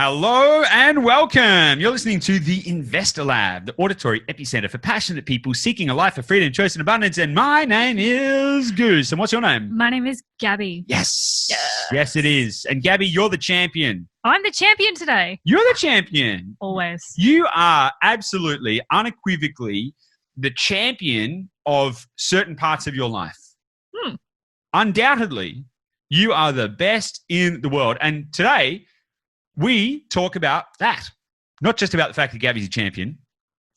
Hello and welcome. You're listening to the Investor Lab, the auditory epicenter for passionate people seeking a life of freedom, choice, and abundance. And my name is Goose. And what's your name? My name is Gabby. Yes. Yes, it is. And Gabby, you're the champion. I'm the champion today. You're the champion. Always. You are absolutely, unequivocally the champion of certain parts of your life. Undoubtedly, you are the best in the world. And today, we talk about that. Not just about the fact that Gabby's a champion.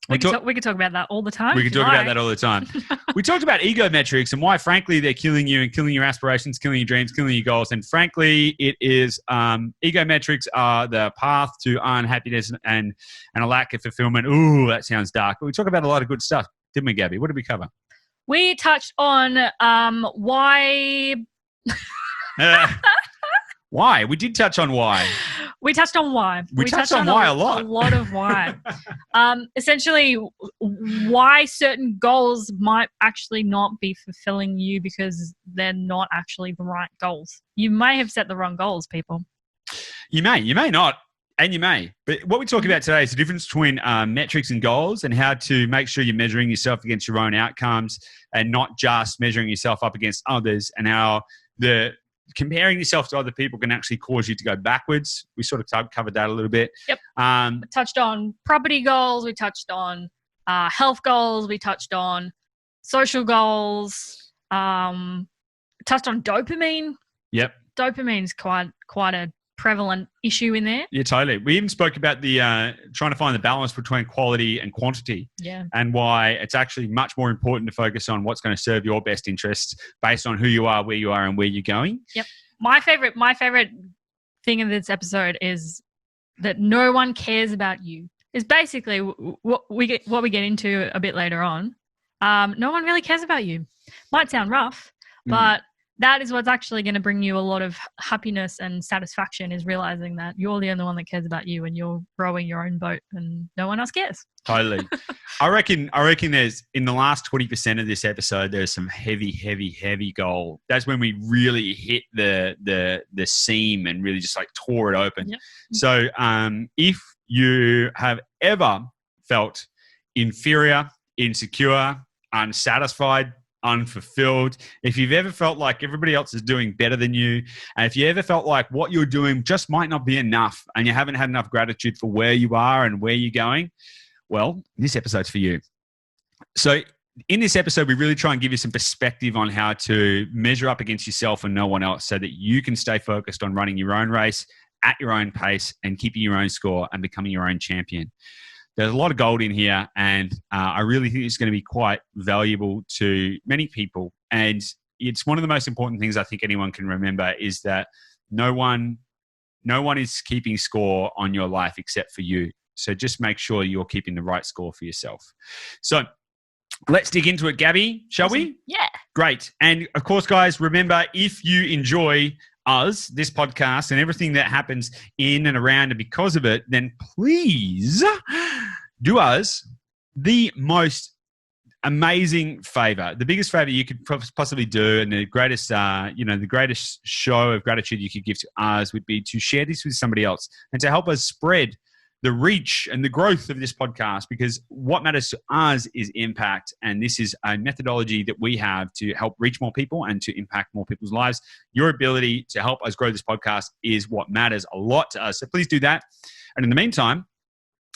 We could talk about that all the time. We could talk about that all the time. We talked about ego metrics and why, frankly, they're killing you and killing your aspirations, killing your dreams, killing your goals. And frankly, it is ego metrics are the path to unhappiness and a lack of fulfillment. Ooh, that sounds dark. But we talk about a lot of good stuff, didn't we, Gabby? What did we cover? We touched on why... Why? We did touch on why. We touched on why. We touched on why a lot. A lot of why. Essentially, why certain goals might actually not be fulfilling you because they're not actually the right goals. You may have set the wrong goals, people. You may not, and you may. But what we talk about today is the difference between metrics and goals and how to make sure you're measuring yourself against your own outcomes and not just measuring yourself up against others, and how comparing yourself to other people can actually cause you to go backwards. We sort of covered that a little bit. Yep. We touched on property goals. We touched on health goals. We touched on social goals. Touched on dopamine. Yep. Dopamine's quite a prevalent issue in there. Yeah, totally. We even spoke about the trying to find the balance between quality and quantity. Yeah. And why it's actually much more important to focus on what's going to serve your best interests based on who you are, and where you're going. Yep. My favorite thing in this episode is that no one cares about you. Is basically what we get into a bit later on. No one really cares about you. Might sound rough, but that is what's actually going to bring you a lot of happiness and satisfaction, is realizing that you're the only one that cares about you and you're rowing your own boat and no one else cares. Totally. I reckon there's, in the last 20% of this episode, there's some heavy gold. That's when we really hit the seam and really just like tore it open. Yep. So if you have ever felt inferior, insecure, unsatisfied, unfulfilled, if you've ever felt like everybody else is doing better than you, and if you ever felt like what you're doing just might not be enough and you haven't had enough gratitude for where you are and where you're going, well, this episode's for you. So in this episode, we really try and give you some perspective on how to measure up against yourself and no one else so that you can stay focused on running your own race at your own pace and keeping your own score and becoming your own champion. There's a lot of gold in here, and I really think it's going to be quite valuable to many people. And it's one of the most important things I think anyone can remember is that no one is keeping score on your life except for you. So just make sure you're keeping the right score for yourself. So let's dig into it, Gabby, shall we? Yeah. Great. And of course, guys, remember, if you enjoy us, this podcast, and everything that happens in and around and because of it, then please do us the most amazing favor, the biggest favor you could possibly do, and the greatest, the greatest show of gratitude you could give to us would be to share this with somebody else and to help us spread the reach and the growth of this podcast, because what matters to us is impact. And this is a methodology that we have to help reach more people and to impact more people's lives. Your ability to help us grow this podcast is what matters a lot to us. So please do that. And in the meantime,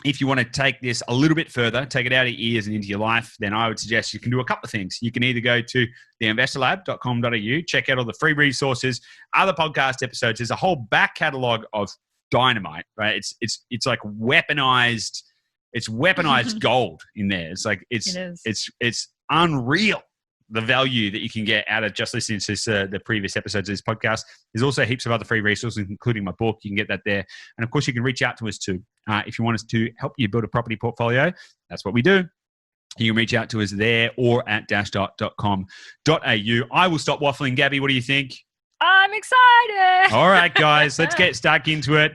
if you want to take this a little bit further, take it out of your ears and into your life, then I would suggest you can do a couple of things. You can either go to theinvestorlab.com.au, check out all the free resources, other podcast episodes. There's a whole back catalog of dynamite, right? It's like weaponized. It's weaponized gold in there. It's like it's unreal, the value that you can get out of just listening to the previous episodes of this podcast. There's also heaps of other free resources, including my book. You can get that there, and of course, you can reach out to us too if you want us to help you build a property portfolio. That's what we do. You can reach out to us there or at dashdot.com.au. I will stop waffling. Gabby, what do you think? I'm excited. All right, guys, let's get stuck into it.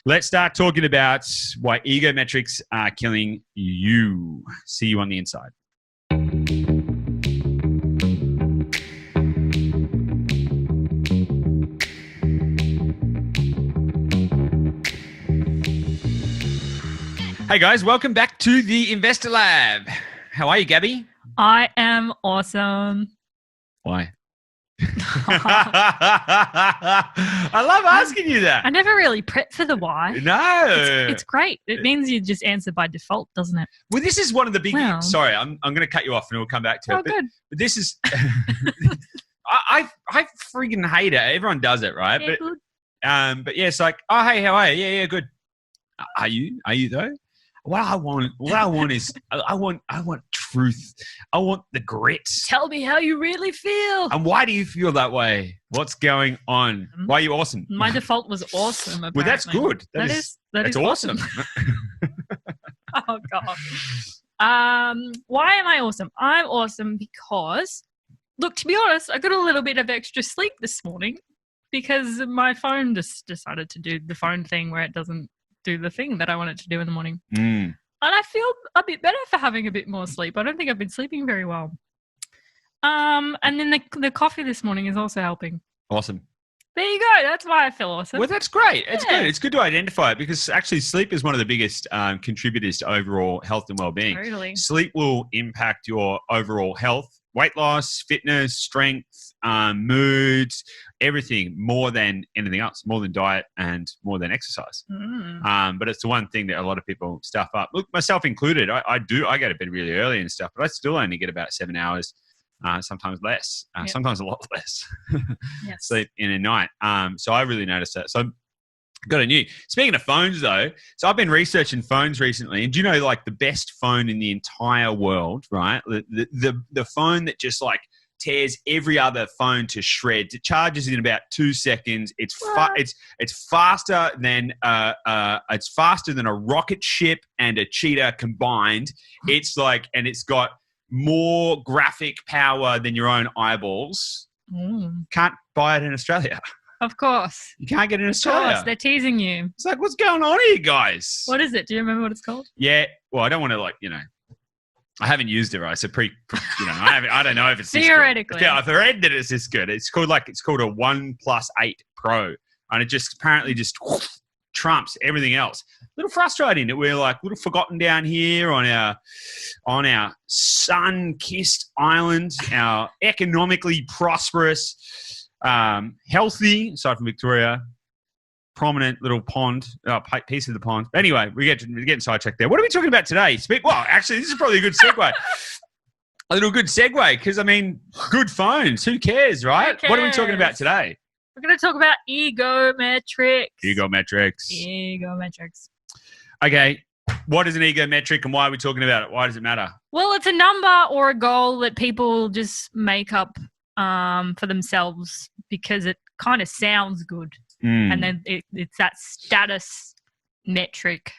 Let's start talking about why ego metrics are killing you. See you on the inside. Hey guys, welcome back to the Investor Lab. How are you, Gabby? I am awesome. Why? I love asking you that. I never really prep for the why. No. It's great. It means you just answer by default, doesn't it? Well, this is one of the big... Well. Sorry, I'm going to cut you off and we'll come back to it. Good. But this is... I freaking hate it. Everyone does it, right? Yeah, good. But yeah, it's like, oh, hey, how are you? Yeah, good. Are you though? What I want is I want truth. I want the grit. Tell me how you really feel. And why do you feel that way? What's going on? Why are you awesome? My default was awesome. Apparently. Well, that's good. That's awesome. Oh God. Why am I awesome? I'm awesome because, look, to be honest, I got a little bit of extra sleep this morning because my phone just decided to do the phone thing where it doesn't do the thing that I want it to do in the morning. And I feel a bit better for having a bit more sleep. I don't think I've been sleeping very well. And then the coffee this morning is also helping. Awesome. There you go. That's why I feel awesome. Well, that's great. It's good. It's good to identify it because actually sleep is one of the biggest contributors to overall health and well-being. Totally. Sleep will impact your overall health, weight loss, fitness, strength, moods, everything more than anything else, more than diet and more than exercise. But it's the one thing that a lot of people stuff up. Look, myself included, I go to bed really early and stuff, but I still only get about 7 hours. Sometimes less, sometimes a lot less sleep in a night. So I really noticed that. So got a new. Speaking of phones though, so I've been researching phones recently, and do you know like the best phone in the entire world, right? The phone that just like tears every other phone to shreds. It charges in about 2 seconds. It's faster than a rocket ship and a cheetah combined. It's like, and it's got more graphic power than your own eyeballs. Can't buy it in Australia. Of course. You can't get it in Australia. Of course, they're teasing you. It's like, what's going on here, guys? What is it? Do you remember what it's called? Yeah. Well, I don't want to I haven't used it, right? So I don't know if it's theoretically. Yeah, I've read that it's this good. It's called a OnePlus 8 Pro, and it just apparently just trumps everything else. A little frustrating that we're like a little forgotten down here on our sun-kissed island, our economically prosperous, healthy, aside from Victoria, prominent little pond, piece of the pond. Anyway, we're getting sidetracked there. What are we talking about today? Well, actually, this is probably a good segue. A little good segue because, I mean, good phones. Who cares, right? Who cares? What are we talking about today? We're going to talk about egometrics. Egometrics. Okay. What is an egometric and why are we talking about it? Why does it matter? Well, it's a number or a goal that people just make up for themselves because it kind of sounds good. And then it's that status metric.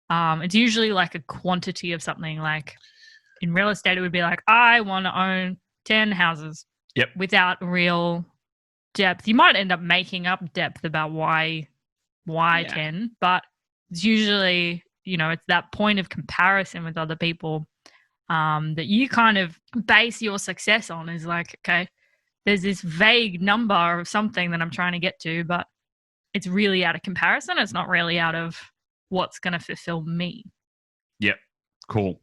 It's usually like a quantity of something. Like in real estate, it would be like, I want to own 10 houses. Yep. Without real depth. You might end up making up depth about why 10, but it's usually, it's that point of comparison with other people that you kind of base your success on is like, okay, there's this vague number of something that I'm trying to get to, but it's really out of comparison. It's not really out of what's going to fulfill me. Yep. Cool.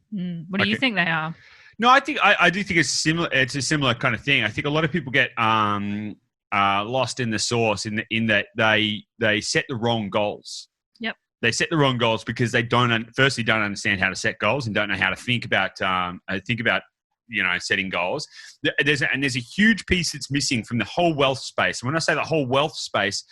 What do you think they are? No, I think I do think it's similar. It's a similar kind of thing. I think a lot of people get lost in the sauce in that they set the wrong goals. Yep. They set the wrong goals because they don't understand how to set goals and don't know how to think about setting goals. There's a huge piece that's missing from the whole wealth space. And when I say the whole wealth space,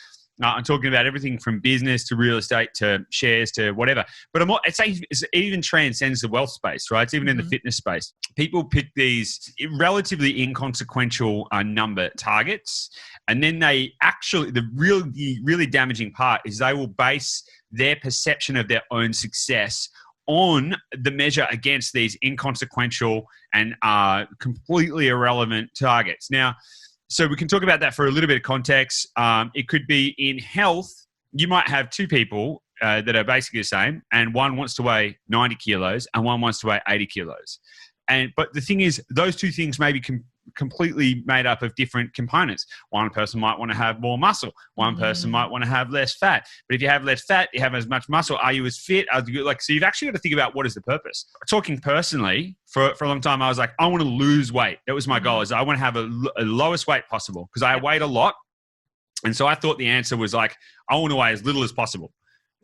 I'm talking about everything from business to real estate to shares to whatever. But it even transcends the wealth space, right? It's even in the fitness space. People pick these relatively inconsequential number targets, and then they actually, the really damaging part is they will base their perception of their own success on the measure against these inconsequential and completely irrelevant targets. Now, so we can talk about that for a little bit of context. It could be in health. You might have two people that are basically the same, and one wants to weigh 90 kilos and one wants to weigh 80 kilos. But the thing is, those two things may be completely made up of different components. One person might want to have more muscle. One person might want to have less fat. But if you have less fat, you have as much muscle. Are you as fit? So you've actually got to think about what is the purpose. Talking personally, for a long time, I was like, I want to lose weight. That was my goal. Is I want to have a lowest weight possible because I weighed a lot. And so I thought the answer was like, I want to weigh as little as possible.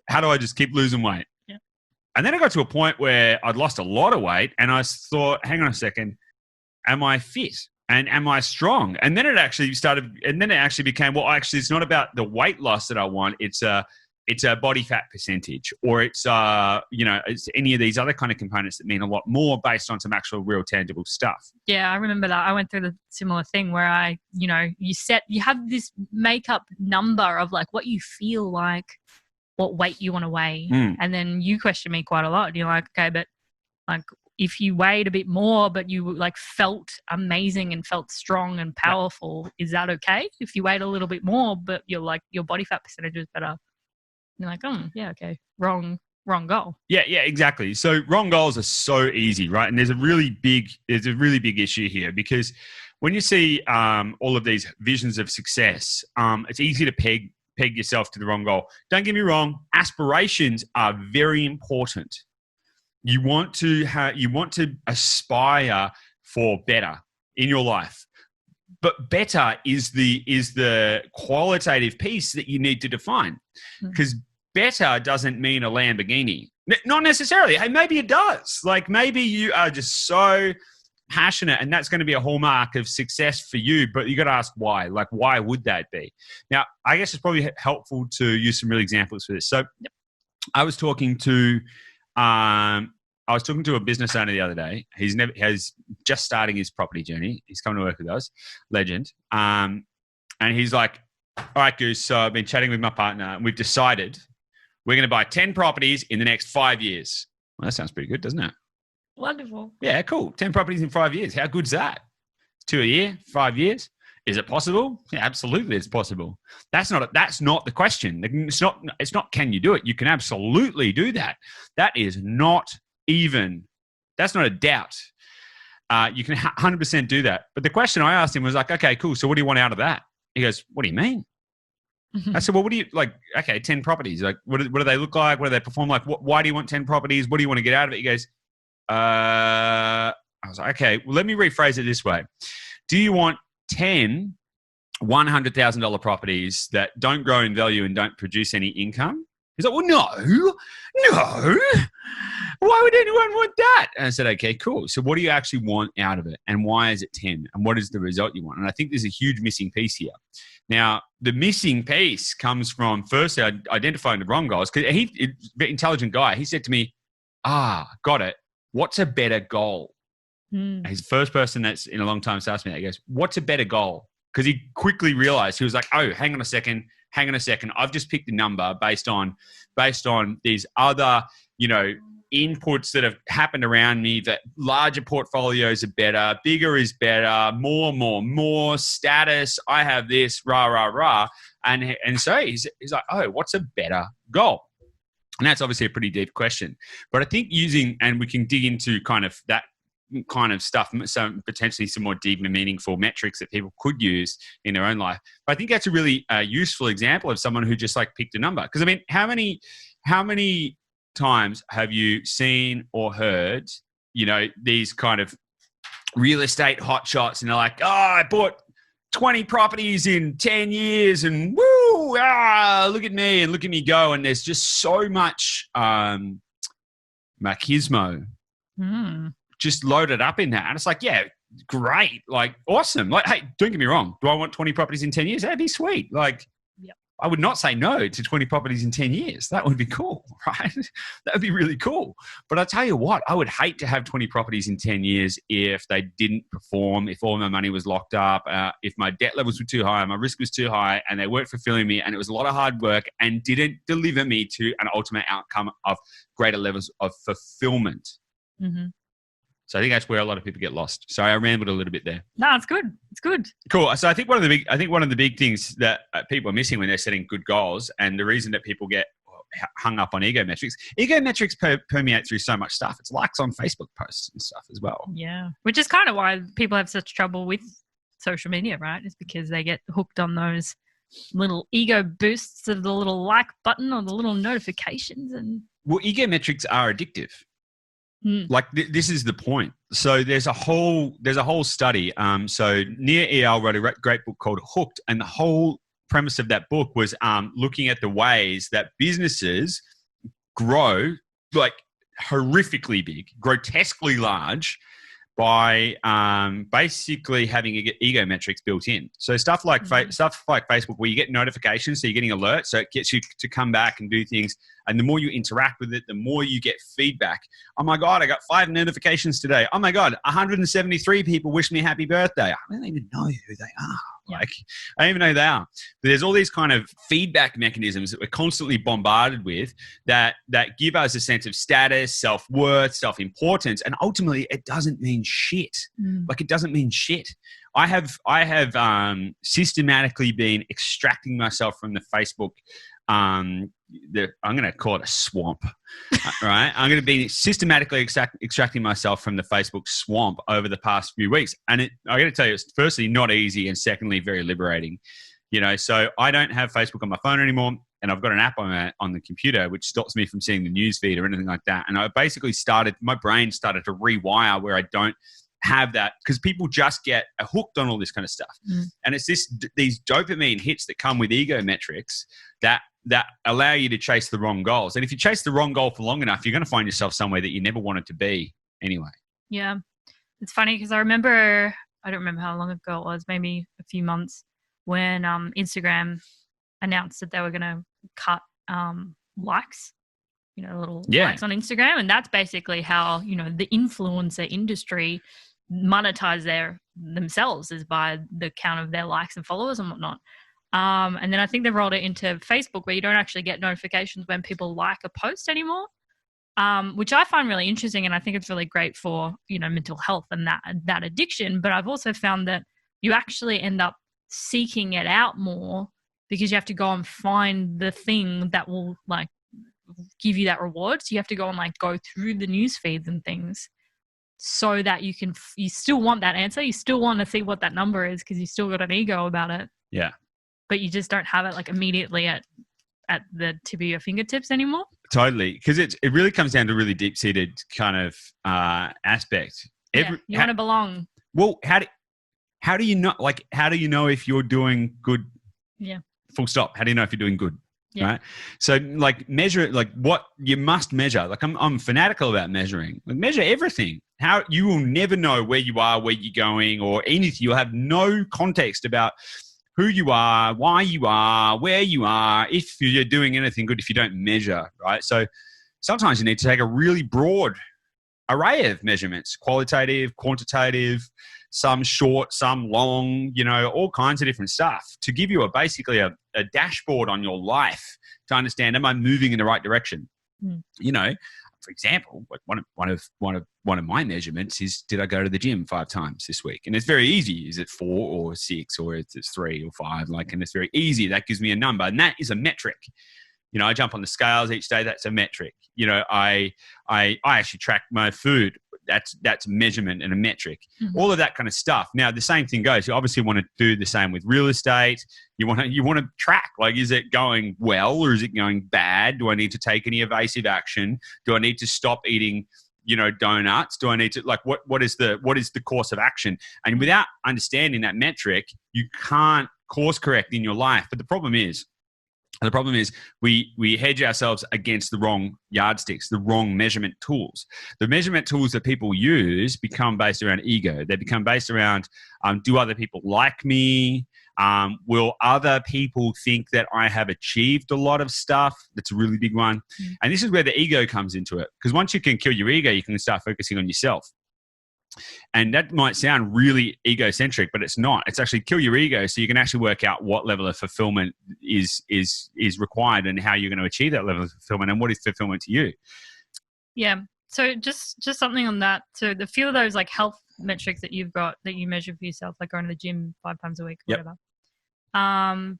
How do I just keep losing weight? Yeah. And then I got to a point where I'd lost a lot of weight and I thought, hang on a second, am I fit? And am I strong? And then it actually became, well, actually, it's not about the weight loss that I want. It's a body fat percentage, or it's any of these other kind of components that mean a lot more based on some actual real tangible stuff. Yeah, I remember that. I went through the similar thing where you have this makeup number of like what you feel like, what weight you want to weigh. And then you question me quite a lot. You're like, okay, but like if you weighed a bit more, but you like felt amazing and felt strong and powerful, is that okay? If you weighed a little bit more, but you're like your body fat percentage is better. You're like, yeah, okay, wrong goal. Yeah, exactly. So wrong goals are so easy, right? And there's a really big issue here because when you see all of these visions of success, it's easy to peg yourself to the wrong goal. Don't get me wrong, aspirations are very important. You want to aspire for better in your life. But better is the qualitative piece that you need to define. Because better doesn't mean a Lamborghini. Not necessarily. Hey, maybe it does. Like maybe you are just so passionate and that's going to be a hallmark of success for you, but you got to ask why. Like, why would that be? Now, I guess it's probably helpful to use some real examples for this. So I was talking to a business owner the other day. He's just starting his property journey. He's coming to work with us, legend. And he's like, all right, Goose, so I've been chatting with my partner and we've decided we're going to buy 10 properties in the next 5 years. Well, that sounds pretty good, doesn't it? Wonderful. Yeah, cool. 10 properties in 5 years. How good's that? 2 a year, 5 years. Is it possible? Yeah, absolutely it's possible. That's not the question. It's not can you do it? You can absolutely do that. That's not a doubt. You can 100% do that. But the question I asked him was like, okay, cool. So what do you want out of that? He goes, what do you mean? I said, well, what do you like? Okay, 10 properties. Like, what do they look like? What do they perform like? Why do you want 10 properties? What do you want to get out of it? He goes, I was like, okay, well, let me rephrase it this way. Do you want 10 $100,000 properties that don't grow in value and don't produce any income? He's like, well, no. Why would anyone want that? And I said, okay, cool. So what do you actually want out of it? And why is it 10? And what is the result you want? And I think there's a huge missing piece here. Now, the missing piece comes from firstly identifying the wrong goals. Because he's an intelligent guy. He said to me, got it. What's a better goal? He's the first person that's in a long time to ask me that. He goes, what's a better goal? Because he quickly realized, he was like, oh, hang on a second. I've just picked a number based on these other, inputs that have happened around me, that larger portfolios are better, bigger is better, more status. I have this, rah. And so he's like, oh, what's a better goal? And that's obviously a pretty deep question. But I think and we can dig into kind of that kind of stuff, so potentially some more deep and meaningful metrics that people could use in their own life. But I think that's a really useful example of someone who just like picked a number. Because I mean, how many times have you seen or heard, these kind of real estate hotshots, and they're like, I bought 20 properties in 10 years and woo, look at me and look at me go. And there's just so much machismo just loaded up in that. And it's like, yeah, great. Like, awesome. Like, hey, don't get me wrong. Do I want 20 properties in 10 years? That'd be sweet. Like, yep. I would not say no to 20 properties in 10 years. That would be cool, right? That would be really cool. But I tell you what, I would hate to have 20 properties in 10 years if they didn't perform, if all my money was locked up, if my debt levels were too high, my risk was too high, and they weren't fulfilling me, and it was a lot of hard work and didn't deliver me to an ultimate outcome of greater levels of fulfillment. Mm-hmm. So I think that's where a lot of people get lost. Sorry, I rambled a little bit there. No, it's good. It's good. Cool. So I think one of the big things that people are missing when they're setting good goals, and the reason that people get hung up on ego metrics. Ego metrics permeate through so much stuff. It's likes on Facebook posts and stuff as well. Yeah, which is kind of why people have such trouble with social media, right? It's because they get hooked on those little ego boosts of the little like button or the little notifications. And well, ego metrics are addictive. Like this is the point. So there's a whole study. So Nia El wrote a great book called Hooked, and the whole premise of that book was looking at the ways that businesses grow like horrifically big, grotesquely large, by basically having ego metrics built in. So stuff like Facebook, where you get notifications, so you're getting alerts, so it gets you to come back and do things. And the more you interact with it, the more you get feedback. Oh my God, I got 5 notifications today. Oh my God, 173 people wish me happy birthday. I don't even know who they are. Yeah. Like, I don't even know who they are. But there's all these kind of feedback mechanisms that we're constantly bombarded with that give us a sense of status, self-worth, self-importance, and ultimately it doesn't mean shit. Like, it doesn't mean shit. I have systematically been extracting myself from the Facebook. I'm going to call it a swamp, right? I'm going to be systematically extracting myself from the Facebook swamp over the past few weeks. And I got to tell you, it's firstly not easy, and secondly, very liberating. You know, so I don't have Facebook on my phone anymore, and I've got an app on the computer which stops me from seeing the news feed or anything like that. And I basically my brain started to rewire where I don't have that, because people just get hooked on all this kind of stuff. And it's these dopamine hits that come with ego metrics that allow you to chase the wrong goals. And if you chase the wrong goal for long enough, you're going to find yourself somewhere that you never wanted to be anyway. Yeah. It's funny because I don't remember how long ago it was, maybe a few months, when Instagram announced that they were going to cut likes, little likes on Instagram. And that's basically how, the influencer industry monetize themselves, is by the count of their likes and followers and whatnot. And then I think they've rolled it into Facebook, where you don't actually get notifications when people like a post anymore, which I find really interesting. And I think it's really great for, mental health and that addiction. But I've also found that you actually end up seeking it out more, because you have to go and find the thing that will like give you that reward. So you have to go and like go through the news feeds and things, so that you still want that answer. You still want to see what that number is, because you still got an ego about it. Yeah. But you just don't have it like immediately at the tip of your fingertips anymore. Totally. Because it really comes down to a really deep-seated kind of aspect. You want to belong. Well, how do you know, like, how do you know if you're doing good? Yeah. Full stop. How do you know if you're doing good? Yeah. Right. So like measure it, like what you must measure. Like I'm fanatical about measuring. Like, measure everything. How you will never know where you are, where you're going, or anything. You'll have no context about who you are, why you are, where you are, if you're doing anything good, if you don't measure, right? So sometimes you need to take a really broad array of measurements, qualitative, quantitative, some short, some long, all kinds of different stuff, to give you basically a dashboard on your life to understand, am I moving in the right direction? For example, like one of my measurements is, did I go to the gym 5 times this week? And it's very easy. Is it 4 or 6 or it's 3 or 5? And it's very easy. That gives me a number, and that is a metric. I jump on the scales each day. That's a metric. I actually track my food. That's measurement and a metric. Mm-hmm. All of that kind of stuff. Now, the same thing goes. You obviously want to do the same with real estate. You want to track, like, is it going well or is it going bad? Do I need to take any evasive action? Do I need to stop eating, donuts? Do I need to, like, what is the course of action? And without understanding that metric, you can't course correct in your life. But the problem is we hedge ourselves against the wrong yardsticks, the wrong measurement tools. The measurement tools that people use become based around ego. They become based around, do other people like me? Will other people think that I have achieved a lot of stuff? That's a really big one. Mm-hmm. And this is where the ego comes into it. Because once you can kill your ego, you can start focusing on yourself. And that might sound really egocentric, but it's not. It's actually kill your ego so you can actually work out what level of fulfillment is required and how you're going to achieve that level of fulfillment and what is fulfillment to you. Yeah. So just something on that. So the few of those like health metrics that you've got that you measure for yourself, like going to the gym 5 times a week, or whatever.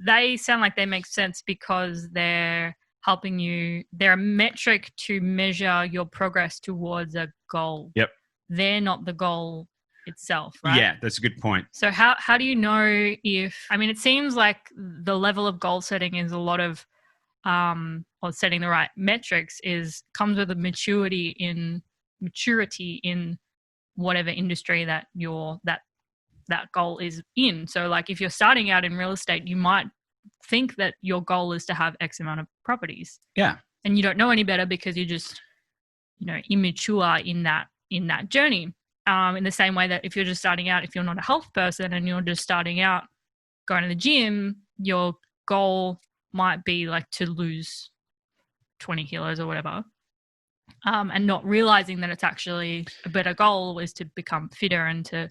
They sound like they make sense because they're helping you. They're a metric to measure your progress towards a goal. Yep. They're not the goal itself, right? Yeah, that's a good point. So how do you know if, I mean, it seems like the level of goal setting is a lot of, or setting the right metrics comes with a maturity in whatever industry that that goal is in. So like if you're starting out in real estate, you might think that your goal is to have X amount of properties. Yeah. And you don't know any better because you're just, immature in that journey. In the same way that if you're just starting out, if you're not a health person and you're just starting out going to the gym, your goal might be like to lose 20 kilos or whatever. And not realizing that it's actually a better goal is to become fitter and to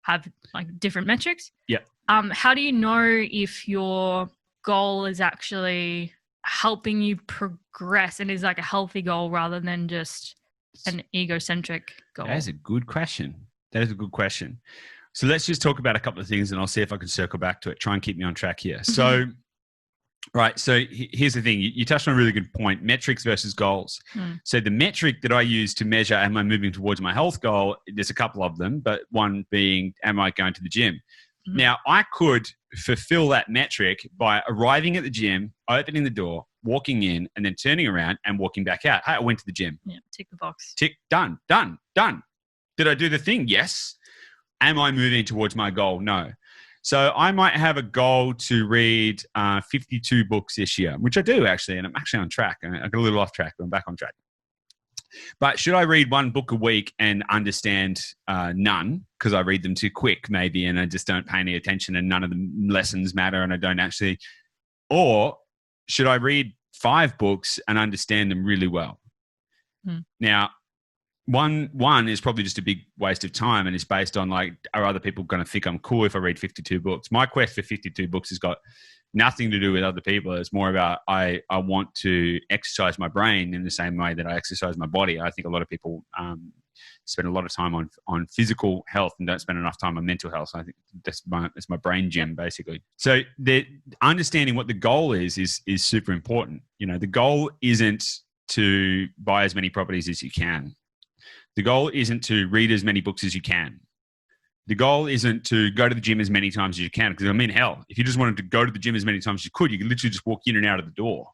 have like different metrics. Yeah. How do you know if your goal is actually helping you progress and is like a healthy goal rather than just an egocentric goal? That is a good question. So let's just talk about a couple of things and I'll see if I can circle back to it. Try and keep me on track here. So, right. So here's the thing. You touched on a really good point, metrics versus goals. So the metric that I use to measure, am I moving towards my health goal? There's a couple of them, but one being, am I going to the gym? Now, I could fulfill that metric by arriving at the gym, opening the door, walking in, and then turning around and walking back out. Hey, I went to the gym. Yeah, tick the box. Tick, done. Did I do the thing? Yes. Am I moving towards my goal? No. So I might have a goal to read 52 books this year, which I do actually, and I'm actually on track. I got a little off track, but I'm back on track. But should I read one book a week and understand none because I read them too quick maybe and I just don't pay any attention and none of the lessons matter and I don't actually, or should I read 5 books and understand them really well? Now, one is probably just a big waste of time and it's based on like, are other people going to think I'm cool if I read 52 books? My quest for 52 books has got nothing to do with other people. It's more about I want to exercise my brain in the same way that I exercise my body. I think a lot of people spend a lot of time on physical health and don't spend enough time on mental health. So I think that's my brain gym basically. So the understanding what the goal is super important. The goal isn't to buy as many properties as you can. The goal isn't to read as many books as you can. The goal isn't to go to the gym as many times as you can. Because hell, if you just wanted to go to the gym as many times as you could literally just walk in and out of the door.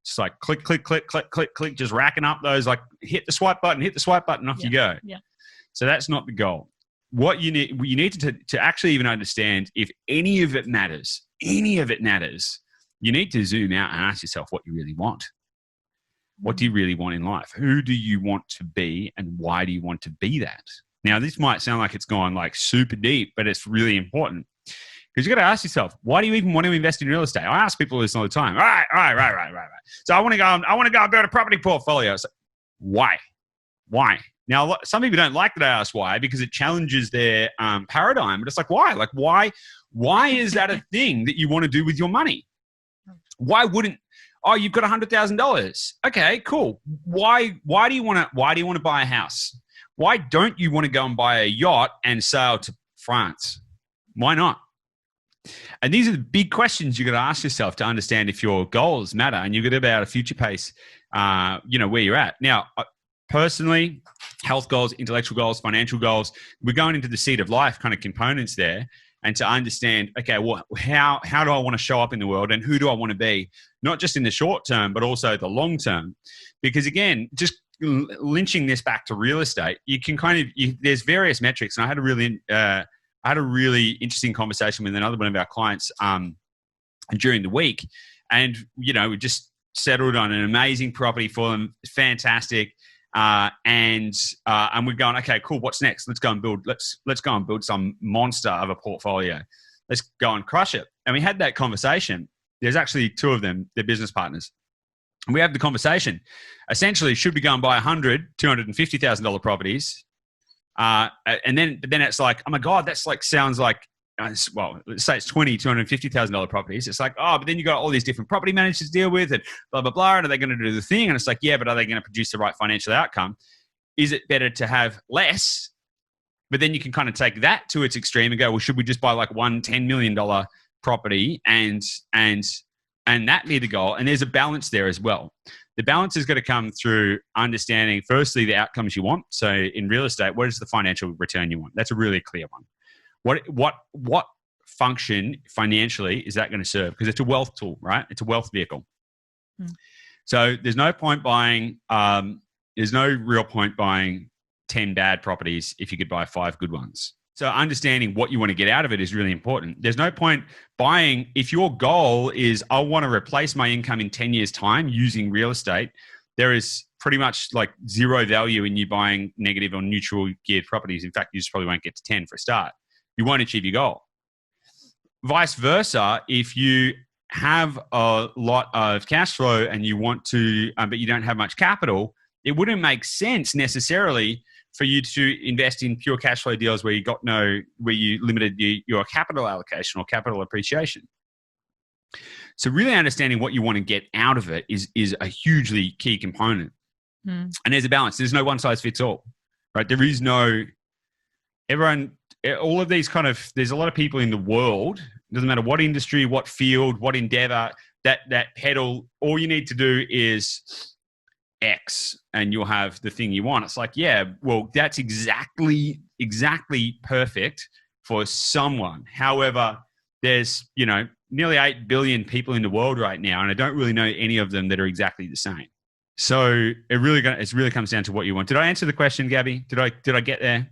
Just like click, click, click, click, click, click, just racking up those, like hit the swipe button, off you go. Yeah. So that's not the goal. What you need to actually even understand if any of it matters, you need to zoom out and ask yourself what you really want. What do you really want in life? Who do you want to be and why do you want to be that? Now, this might sound like it's gone like super deep, but it's really important because you got to ask yourself, why do you even want to invest in real estate? I ask people this all the time. Right. So I want to go and build a property portfolio. So why? Now, some people don't like that I ask why because it challenges their paradigm, but it's like, why? Like, why is that a thing that you want to do with your money? Why wouldn't, you've got $100,000. Okay, cool. Why do you want to buy a house? Why don't you want to go and buy a yacht and sail to France? Why not? And these are the big questions you got to ask yourself to understand if your goals matter and you've got to be able to future pace, where you're at. Now, personally, health goals, intellectual goals, financial goals, we're going into the seed of life kind of components there. And to understand, okay, well, how do I want to show up in the world and who do I want to be? Not just in the short term, but also the long term. Because again, just lynching this back to real estate, you can there's various metrics. And I had a really interesting conversation with another one of our clients during the week. And, we just settled on an amazing property for them. Fantastic. And we're going, okay, cool. What's next? Let's go and build some monster of a portfolio. Let's go and crush it. And we had that conversation. There's actually 2 of them. They're business partners. And we have the conversation. Essentially, should we go and buy $250,000 properties? And then it's like, oh my God, that's like, sounds like, well, let's say it's $250,000 properties. It's like, but then you got all these different property managers to deal with and blah, blah, blah. And are they going to do the thing? And it's like, yeah, but are they going to produce the right financial outcome? Is it better to have less? But then you can kind of take that to its extreme and go, well, should we just buy like one $10 million property and and that be the goal. And there's a balance there as well. The balance is going to come through understanding, firstly, the outcomes you want. So in real estate, what is the financial return you want? That's a really clear one. What function financially is that going to serve? Because it's a wealth tool, right? It's a wealth vehicle. So there's no point buying. There's no real point buying 10 bad properties if you could buy 5 good ones. So understanding what you want to get out of it is really important. There's no point buying, if your goal is, I want to replace my income in 10 years' time using real estate, there is pretty much like zero value in you buying negative or neutral geared properties. In fact, you just probably won't get to 10 for a start. You won't achieve your goal. Vice versa, if you have a lot of cash flow and you want to, but you don't have much capital, it wouldn't make sense necessarily for you to invest in pure cash flow deals where you limited your capital allocation or capital appreciation. So really understanding what you want to get out of it is a hugely key component. And there's a balance. There's no one size fits all, right? There is no, all of these there's a lot of people in the world, it doesn't matter what industry, what field, what endeavor, that pedal, all you need to do is X and you'll have the thing you want. It's like, yeah, well, that's exactly perfect for someone. However, there's, nearly 8 billion people in the world right now, and I don't really know any of them that are exactly the same. So it really comes down to what you want. Did I answer the question, Gabby? Did I get there?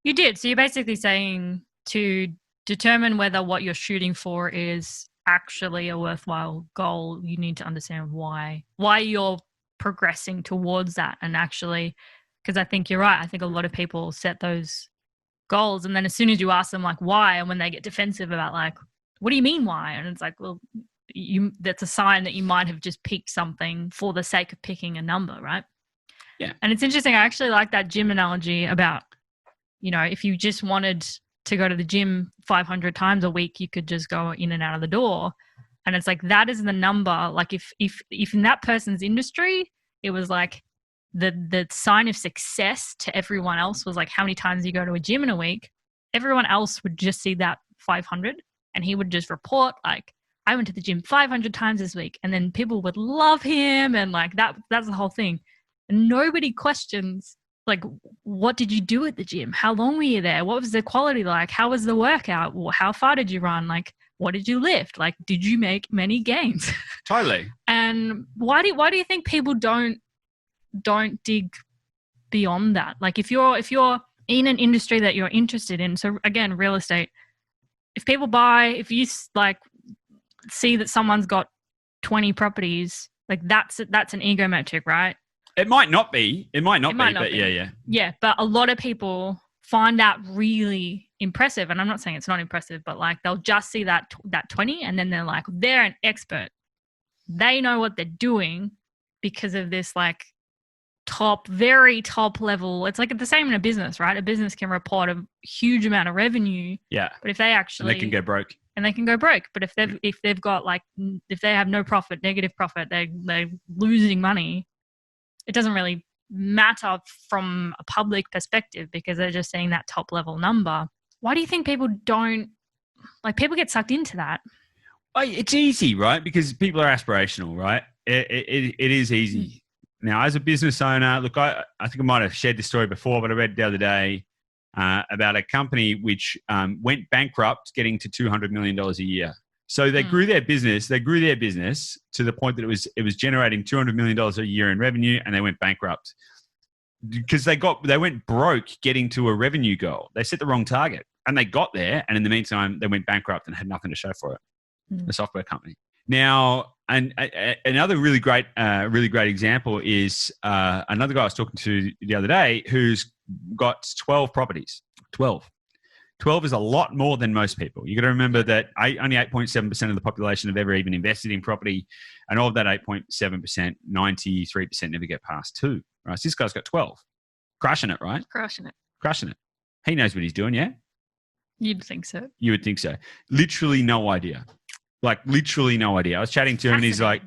You did. So you're basically saying to determine whether what you're shooting for is actually a worthwhile goal, you need to understand why you're progressing towards that. And actually, because I think you're right, I think a lot of people set those goals and then as soon as you ask them like why, and when they get defensive about like, what do you mean why? And it's like, well, that's a sign that you might have just picked something for the sake of picking a number, right? Yeah. And it's interesting, I actually like that gym analogy about, if you just wanted to go to the gym 500 times a week, you could just go in and out of the door. And it's like, that is the number. Like if in that person's industry, it was like the sign of success to everyone else was like how many times you go to a gym in a week, everyone else would just see that 500 and he would just report like, I went to the gym 500 times this week. And then people would love him. And like that's the whole thing. And nobody questions like, what did you do at the gym? How long were you there? What was the quality like? How was the workout? How far did you run? Like, what did you lift? Like, did you make many gains? Totally. And why do you think people don't dig beyond that? Like if you're in an industry that you're interested in, so again, real estate, if you like see that someone's got 20 properties, like that's an ego metric, right? It might not be, but yeah. Yeah, but a lot of people find that really impressive. And I'm not saying it's not impressive, but like they'll just see that 20 and then they're like, they're an expert. They know what they're doing because of this like very top level. It's like the same in a business, right? A business can report a huge amount of revenue. Yeah. But if they actually... And they can go broke. But if they've got like, if they have no profit, negative profit, they're losing money, it doesn't really matter from a public perspective because they're just seeing that top level number. Why do you think people get sucked into that? It's easy, right? Because people are aspirational, right? It is easy. Now, as a business owner, look, I think I might have shared this story before, but I read the other day about a company which went bankrupt getting to $200 million a year. So they grew their business. They grew their business to the point that it was generating $200 million a year in revenue, and they went bankrupt because they went broke getting to a revenue goal. They set the wrong target, and they got there, and in the meantime, they went bankrupt and had nothing to show for it. The software company. Now, and another really great example is another guy I was talking to the other day who's got 12 properties. 12 is a lot more than most people. You got to remember that only 8.7% of the population have ever even invested in property, and of that 8.7%, 93% never get past 2. Right? So this guy's got 12, crushing it, right? Crushing it. He knows what he's doing, yeah. You'd think so. You would think so. Literally no idea. Like literally no idea. I was chatting to him and he's like,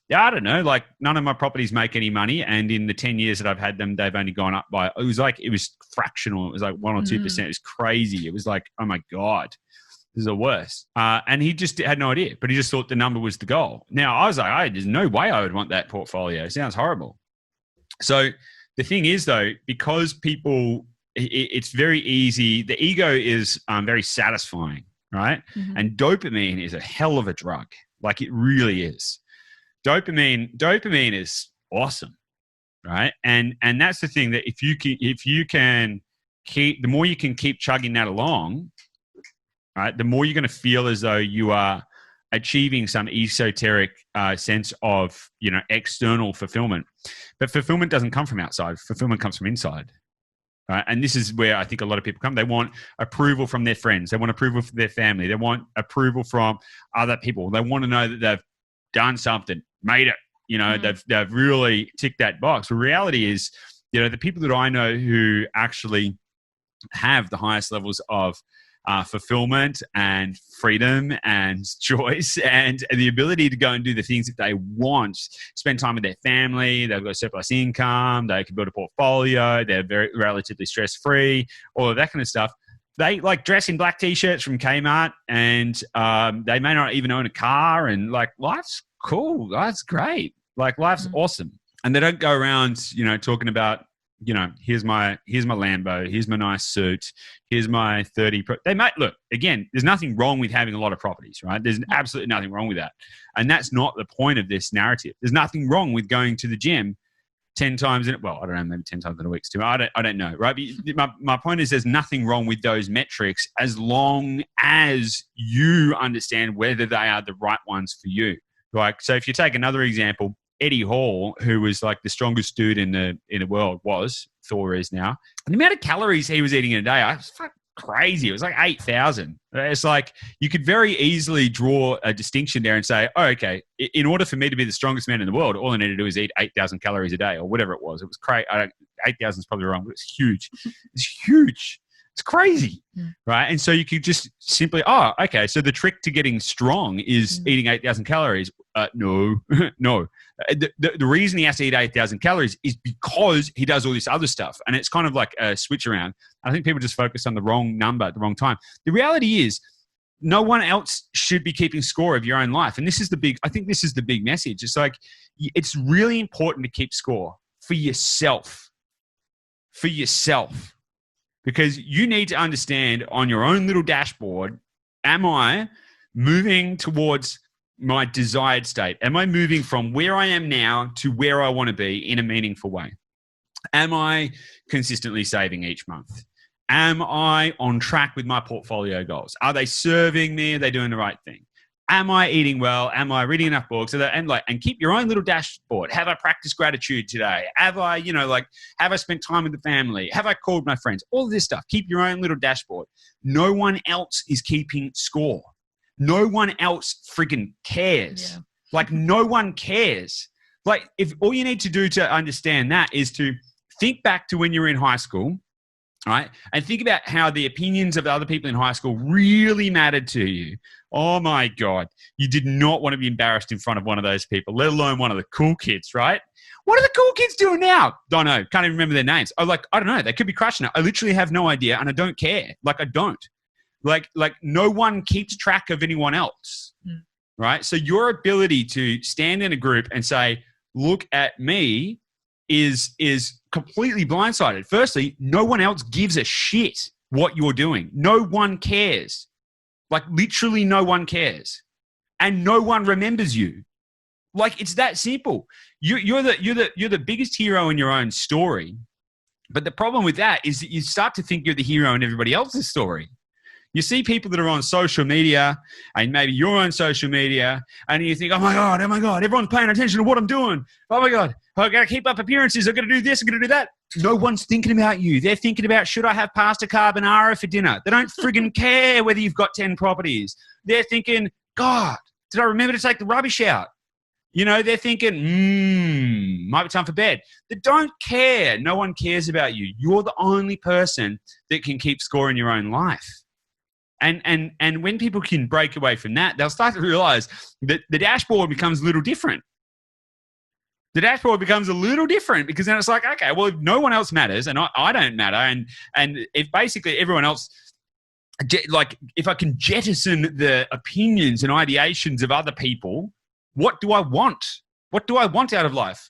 yeah, I don't know. Like none of my properties make any money. And in the 10 years that I've had them, they've only gone up by, it was fractional. It was like 1 or 2%. It was crazy. It was like, oh my God. This is the worst. And he just had no idea, but he just thought the number was the goal. Now, I was like, there's no way I would want that portfolio. It sounds horrible. So the thing is, though, because people, it's very easy. The ego is very satisfying, right? Mhm. And dopamine is a hell of a drug. Like, it really is. Dopamine is awesome, right? And that's the thing, that if you can keep, the more you can keep chugging that along, right, the more you're going to feel as though you are achieving some esoteric sense of, external fulfillment. But fulfillment doesn't come from outside. Fulfillment comes from inside. Right? And this is where I think a lot of people come. They want approval from their friends. They want approval from their family. They want approval from other people. They want to know that they've done something, made it. They've really ticked that box. The reality is, the people that I know who actually have the highest levels of fulfillment and freedom and choice and the ability to go and do the things that they want, spend time with their family, they've got surplus income, they can build a portfolio, they're very relatively stress-free, all of that kind of stuff. They like dress in black t-shirts from Kmart, and they may not even own a car, and like, life's cool, life's great, like life's awesome. And they don't go around, talking about, here's my Lambo, here's my nice suit, here's my 30. They might look, again, there's nothing wrong with having a lot of properties, right? There's absolutely nothing wrong with that. And that's not the point of this narrative. There's nothing wrong with going to the gym 10 times I don't know, maybe 10 times in a week's too. I don't know, right? But my point is, there's nothing wrong with those metrics as long as you understand whether they are the right ones for you. Like, so if you take another example, Eddie Hall, who was like the strongest dude in the world, Thor is now. And the amount of calories he was eating in a day, I was fucking crazy. It was like 8,000. It's like, you could very easily draw a distinction there and say, oh, okay, in order for me to be the strongest man in the world, all I need to do is eat 8,000 calories a day, or whatever it was. It was crazy. 8,000 is probably wrong, but it's huge. It's huge. It's crazy, right? And so you could just simply, okay, so the trick to getting strong is eating 8,000 calories. No. The reason he has to eat 8,000 calories is because he does all this other stuff. And it's kind of like a switch around. I think people just focus on the wrong number at the wrong time. The reality is, no one else should be keeping score of your own life. And I think this is the big message. It's like, it's really important to keep score for yourself. For yourself. Because you need to understand on your own little dashboard, am I moving towards my desired state? Am I moving from where I am now to where I want to be in a meaningful way? Am I consistently saving each month? Am I on track with my portfolio goals? Are they serving me? Are they doing the right thing? Am I eating well? Am I reading enough books? And keep your own little dashboard. Have I practiced gratitude today? Have I, have I spent time with the family? Have I called my friends? All of this stuff. Keep your own little dashboard. No one else is keeping score. No one else freaking cares. Yeah. Like, no one cares. Like, if all you need to do to understand that is to think back to when you were in high school, right? And think about how the opinions of the other people in high school really mattered to you. Oh my God. You did not want to be embarrassed in front of one of those people, let alone one of the cool kids, right? What are the cool kids doing now? Don't know. Can't even remember their names. I don't know. They could be crushing it. I literally have no idea, and I don't care. Like, I don't. Like no one keeps track of anyone else, right? So your ability to stand in a group and say, look at me, is completely blindsided. Firstly, no one else gives a shit what you're doing. No one cares. Like, literally no one cares. And no one remembers you. Like, it's that simple. You're the biggest hero in your own story. But the problem with that is that you start to think you're the hero in everybody else's story. You see people that are on social media, and maybe you're on social media, and you think, oh my God, everyone's paying attention to what I'm doing. Oh my God, I've got to keep up appearances. I've got to do this, I've got to do that. No one's thinking about you. They're thinking about, should I have pasta carbonara for dinner? They don't friggin' care whether you've got 10 properties. They're thinking, God, did I remember to take the rubbish out? They're thinking, might be time for bed. They don't care. No one cares about you. You're the only person that can keep score in your own life. And when people can break away from that, they'll start to realize that the dashboard becomes a little different. The dashboard becomes a little different, because then it's like, okay, well, if no one else matters and I don't matter, and if basically everyone else like if I can jettison the opinions and ideations of other people, what do I want? What do I want out of life?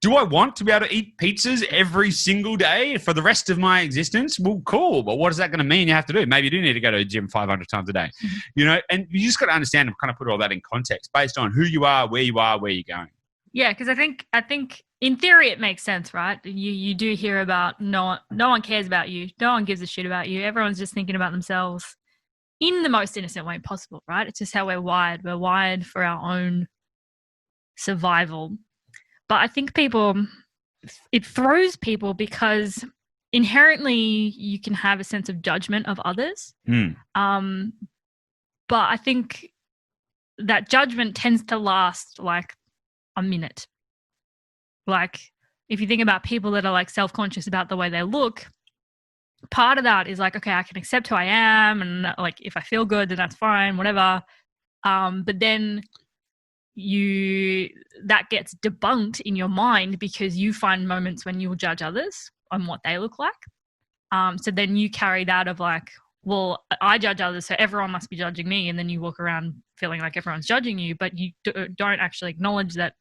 Do I want to be able to eat pizzas every single day for the rest of my existence? Well, cool. But what is that going to mean you have to do? Maybe you do need to go to the gym 500 times a day, and you just got to understand and kind of put all that in context based on who you are, where you're going. Yeah, because I think in theory it makes sense, right? You do hear about no one cares about you, no one gives a shit about you. Everyone's just thinking about themselves in the most innocent way possible, right? It's just how we're wired. We're wired for our own survival. But I think it throws people because inherently you can have a sense of judgment of others. But I think that judgment tends to last like a minute. Like if you think about people that are like self-conscious about the way they look, part of that is like, okay, I can accept who I am, and like if I feel good then that's fine, whatever. But then that gets debunked in your mind because you find moments when you will judge others on what they look like. So then you carry that of like, well, I judge others, so everyone must be judging me. And then you walk around feeling like everyone's judging you, but you don't actually acknowledge that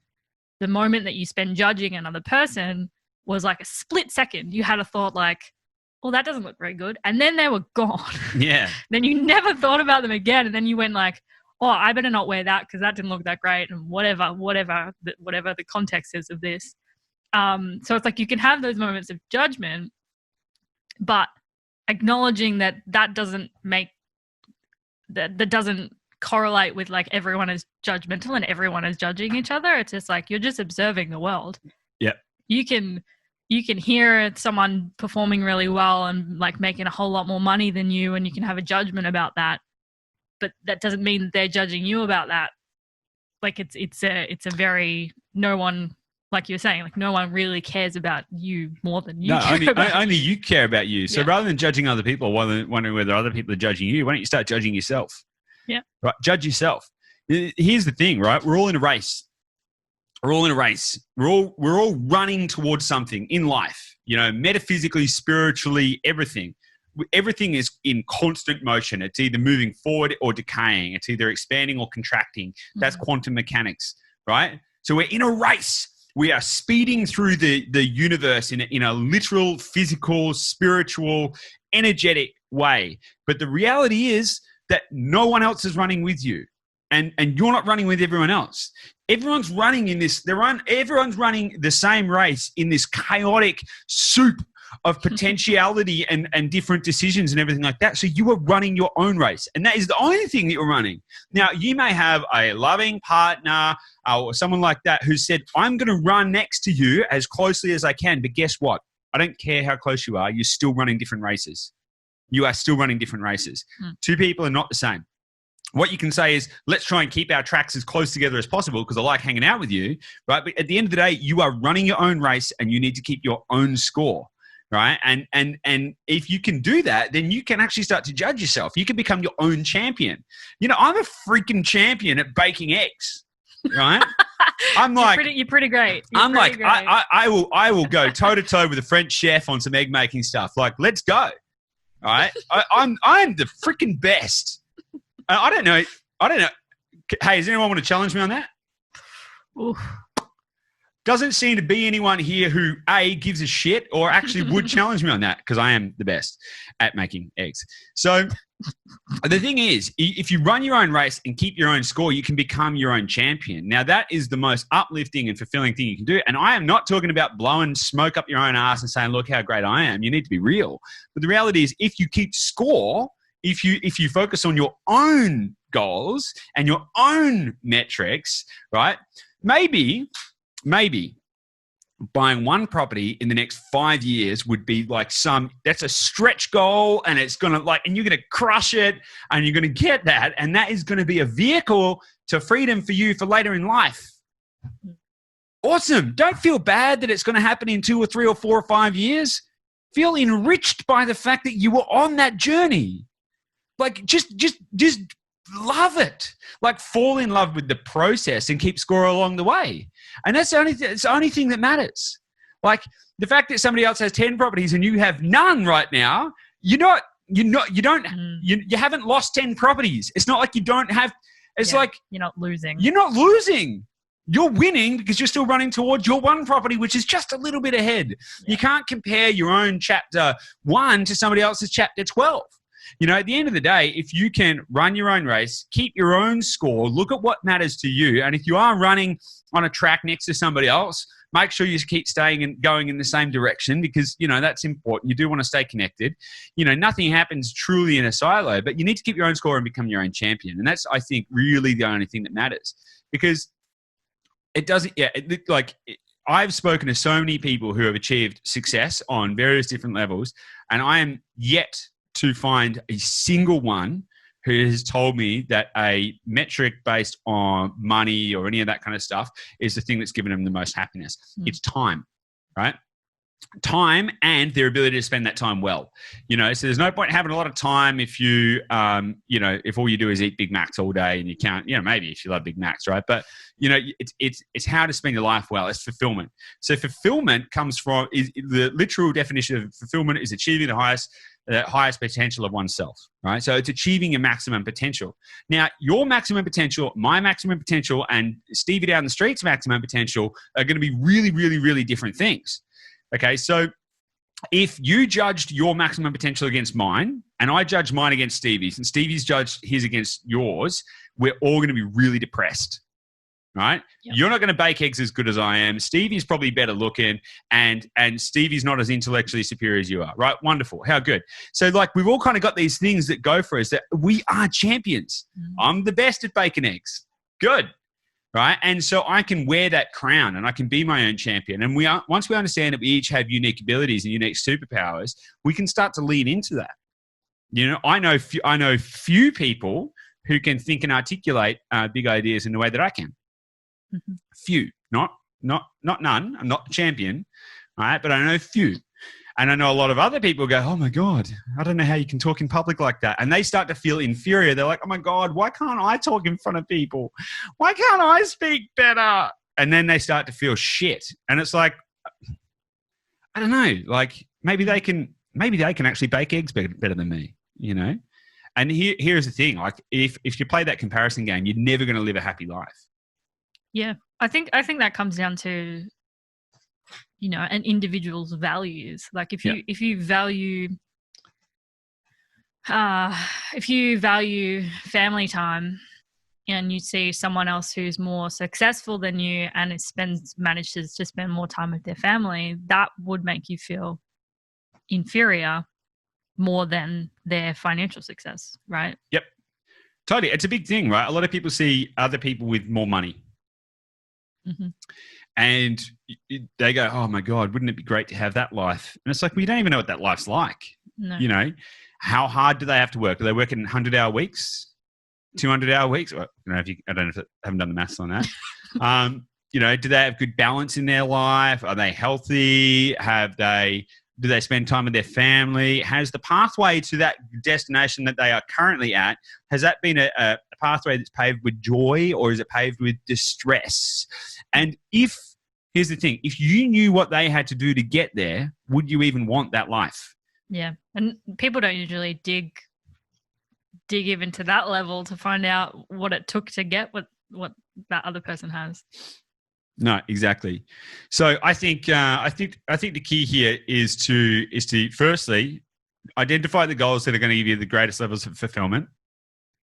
the moment that you spend judging another person was like a split second. You had a thought like, well, that doesn't look very good. And then they were gone. Yeah. Then you never thought about them again. And then you went like, oh, I better not wear that because that didn't look that great, and whatever the context is of this. So it's like you can have those moments of judgment, but acknowledging that doesn't correlate with like everyone is judgmental and everyone is judging each other. It's just like you're just observing the world. Yeah. You can hear someone performing really well and like making a whole lot more money than you, and you can have a judgment about that. But that doesn't mean that they're judging you about that. Like it's a very, no one, like you were saying, like no one really cares about you more than you care about only you care about you. So rather than judging other people, wondering whether other people are judging you, why don't you start judging yourself? Yeah. Right. Judge yourself. Here's the thing, right? We're all in a race. We're all running towards something in life, metaphysically, spiritually, everything. Everything is in constant motion. It's either moving forward or decaying. It's either expanding or contracting. That's quantum mechanics, right? So we're in a race. We are speeding through the universe in a literal, physical, spiritual, energetic way. But the reality is that no one else is running with you. And you're not running with everyone else. Everyone's running in this. Everyone's running the same race in this chaotic soup of potentiality and different decisions and everything like that. So you are running your own race, and that is the only thing that you're running. Now, you may have a loving partner or someone like that who said, I'm going to run next to you as closely as I can. But guess what? I don't care how close you are. You're still running different races. You are still running different races. Two people are not the same. What you can say is, let's try and keep our tracks as close together as possible because I like hanging out with you, right? But at the end of the day, you are running your own race and you need to keep your own score. Right. And if you can do that, then you can actually start to judge yourself. You can become your own champion. I'm a freaking champion at baking eggs. Right. I'm like, you're pretty great. I will go toe to toe with a French chef on some egg making stuff. Like, let's go. All right. I'm the freaking best. I don't know. Hey, does anyone want to challenge me on that? Oof. Doesn't seem to be anyone here who A, gives a shit or actually would challenge me on that because I am the best at making eggs. So the thing is, if you run your own race and keep your own score, you can become your own champion. Now, that is the most uplifting and fulfilling thing you can do. And I am not talking about blowing smoke up your own ass and saying, look how great I am. You need to be real. But the reality is, if you keep score, if you focus on your own goals and your own metrics, right, maybe buying one property in the next 5 years would be like that's a stretch goal, and it's going to and you're going to crush it and you're going to get that. And that is going to be a vehicle to freedom for you for later in life. Awesome. Don't feel bad that it's going to happen in 2 or 3 or 4 or 5 years. Feel enriched by the fact that you were on that journey. Like just love it. Like fall in love with the process and keep score along the way. And that's the only thing that matters. Like the fact that somebody else has 10 properties and you have none right now, you're not you don't, you haven't lost 10 properties. It's not like you don't have, it's like you're not losing. You're not losing. You're winning because you're still running towards your one property, which is just a little bit ahead. Yeah. You can't compare your own chapter 1 to somebody else's chapter 12. At the end of the day, if you can run your own race, keep your own score, look at what matters to you. And if you are running on a track next to somebody else, make sure you keep staying and going in the same direction because, that's important. You do want to stay connected. Nothing happens truly in a silo, but you need to keep your own score and become your own champion. And that's, I think, really the only thing that matters because it doesn't, I've spoken to so many people who have achieved success on various different levels, and I am yet to find a single one who has told me that a metric based on money or any of that kind of stuff is the thing that's given them the most happiness. It's time, right? Time and their ability to spend that time well. So there's no point having a lot of time if you, if all you do is eat Big Macs all day and you can't, maybe if you love Big Macs, right? But, it's how to spend your life well. It's fulfillment. So fulfillment comes from, the literal definition of fulfillment is achieving the highest potential of oneself, right? So it's achieving your maximum potential. Now, your maximum potential, my maximum potential, and Stevie down the street's maximum potential are going to be really, really, really different things. Okay, so if you judged your maximum potential against mine, and I judged mine against Stevie's, and Stevie's judged his against yours, we're all going to be really depressed, right? Yep. You're not going to bake eggs as good as I am. Stevie's probably better looking, and Stevie's not as intellectually superior as you are, right? Wonderful. How good. So, we've all kind of got these things that go for us that we are champions. I'm the best at baking eggs. Good. Right. And so I can wear that crown and I can be my own champion. And once we understand that we each have unique abilities and unique superpowers, we can start to lean into that. I know few people who can think and articulate big ideas in the way that I can. Mm-hmm. Few, not none. I'm not the champion. Right. But I know few. And I know a lot of other people go, oh my God, I don't know how you can talk in public like that. And they start to feel inferior. They're like, oh my God, why can't I talk in front of people? Why can't I speak better? And then they start to feel shit. And it's like, I don't know, maybe they can actually bake eggs better than me, And here's the thing, if you play that comparison game, you're never going to live a happy life. Yeah. I think that comes down to, an individual's values. If you value family time and you see someone else who's more successful than you and manages to spend more time with their family, that would make you feel inferior more than their financial success, right? Yep. Totally. It's a big thing, right? A lot of people see other people with more money. Mm-hmm. And they go, oh my God, wouldn't it be great to have that life? And it's like, we don't even know what that life's like. No. How hard do they have to work? Are they working 100-hour weeks, 200-hour weeks? I don't know if I haven't done the maths on that. Do they have good balance in their life? Are they healthy? Do they spend time with their family? Has the pathway to that destination that they are currently at, has that been a pathway that's paved with joy or is it paved with distress? And here's the thing, if you knew what they had to do to get there, would you even want that life? Yeah. And people don't usually dig even to that level to find out what it took to get what that other person has. No, exactly. So I think the key here is to firstly identify the goals that are going to give you the greatest levels of fulfillment.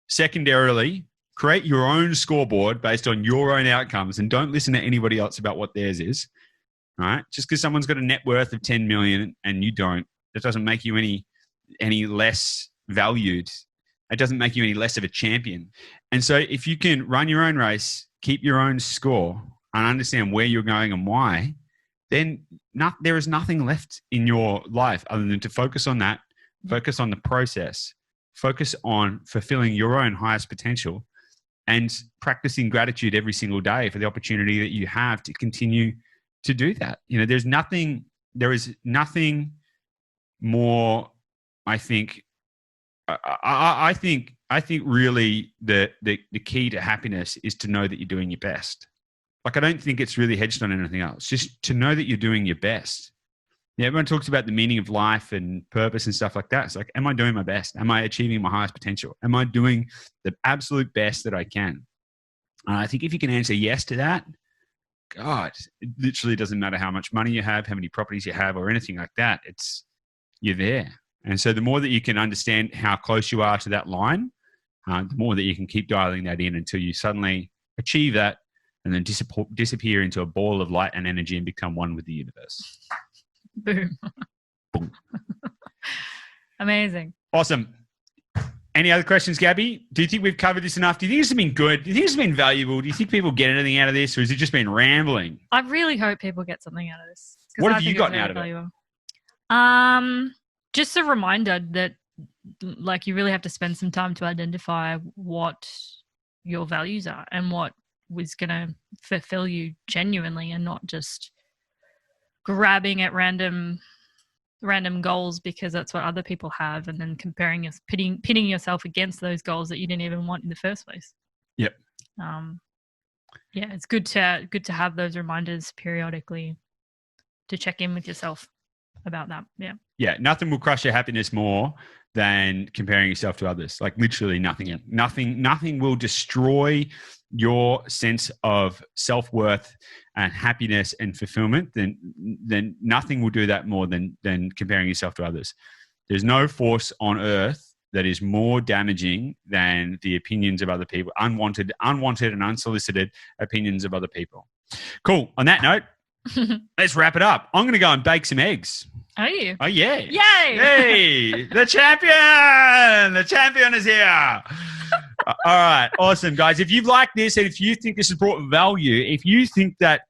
Secondarily, create your own scoreboard based on your own outcomes and don't listen to anybody else about what theirs is. Right? Just because someone's got a net worth of 10 million and you don't, that doesn't make you any less valued. It doesn't make you any less of a champion. And so if you can run your own race, keep your own score, and understand where you're going and why, then there is nothing left in your life other than to focus on that, focus on the process, focus on fulfilling your own highest potential, and practicing gratitude every single day for the opportunity that you have to continue to do that. There is nothing more, I think, I think really the key to happiness is to know that you're doing your best. I don't think it's really hedged on anything else. Just to know that you're doing your best. Yeah, everyone talks about the meaning of life and purpose and stuff like that. It's like, am I doing my best? Am I achieving my highest potential? Am I doing the absolute best that I can? And I think if you can answer yes to that, God, it literally doesn't matter how much money you have, how many properties you have, or anything like that. You're there. And so the more that you can understand how close you are to that line, the more that you can keep dialing that in until you suddenly achieve that and then disappear into a ball of light and energy and become one with the universe. Boom. Boom. Amazing. Awesome. Any other questions, Gabby? Do you think we've covered this enough? Do you think this has been good? Do you think it's been valuable? Do you think people get anything out of this, or has it just been rambling? I really hope people get something out of this. What have you gotten out of it? Just a reminder that, like, you really have to spend some time to identify what your values are and what was going to fulfill you genuinely, and not just grabbing at random goals because that's what other people have, and then pitting yourself against those goals that you didn't even want in the first place. Yep. Yeah, it's good to have those reminders periodically to check in with yourself about that. Yeah. Yeah, nothing will crush your happiness more than comparing yourself to others. Like, literally nothing. Nothing will destroy your sense of self-worth and happiness and fulfillment, then nothing will do that more than comparing yourself to others. There's no force on earth that is more damaging than the opinions of other people, unwanted and unsolicited opinions of other people. Cool. On that note, let's wrap it up. I'm going to go and bake some eggs. Are you? Oh, yeah. Yay! Hey, the champion! The champion is here. All right. Awesome, guys. If you've liked this and if you think this has brought value, if you think that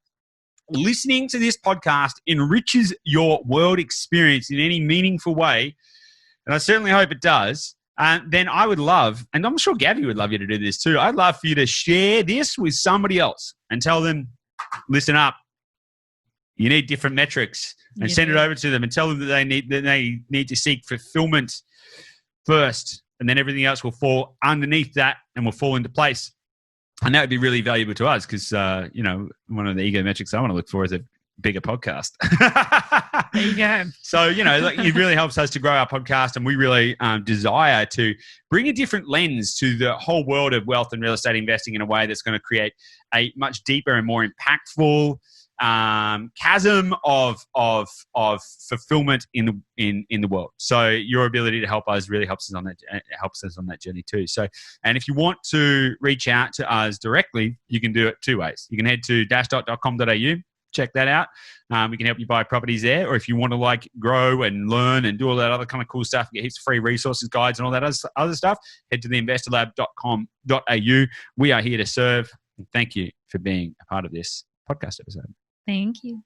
listening to this podcast enriches your world experience in any meaningful way, and I certainly hope it does, then I would love, and I'm sure Gabby would love you to do this too, I'd love for you to share this with somebody else and tell them, listen up, you need different metrics, and send it over to them and tell them that they need to seek fulfillment first, and then everything else will fall underneath that and will fall into place. And that would be really valuable to us because, one of the ego metrics I want to look for is a bigger podcast. There you go. So, it really helps us to grow our podcast, and we really desire to bring a different lens to the whole world of wealth and real estate investing in a way that's going to create a much deeper and more impactful chasm of fulfillment in the world. So your ability to help us really helps us on that journey too. So, and if you want to reach out to us directly, you can do it two ways. You can head to dashdot.com.au, check that out. We can help you buy properties there. Or if you want to grow and learn and do all that other kind of cool stuff, get heaps of free resources, guides, and all that other stuff, head to theinvestorlab.com.au. We are here to serve. And thank you for being a part of this podcast episode. Thank you.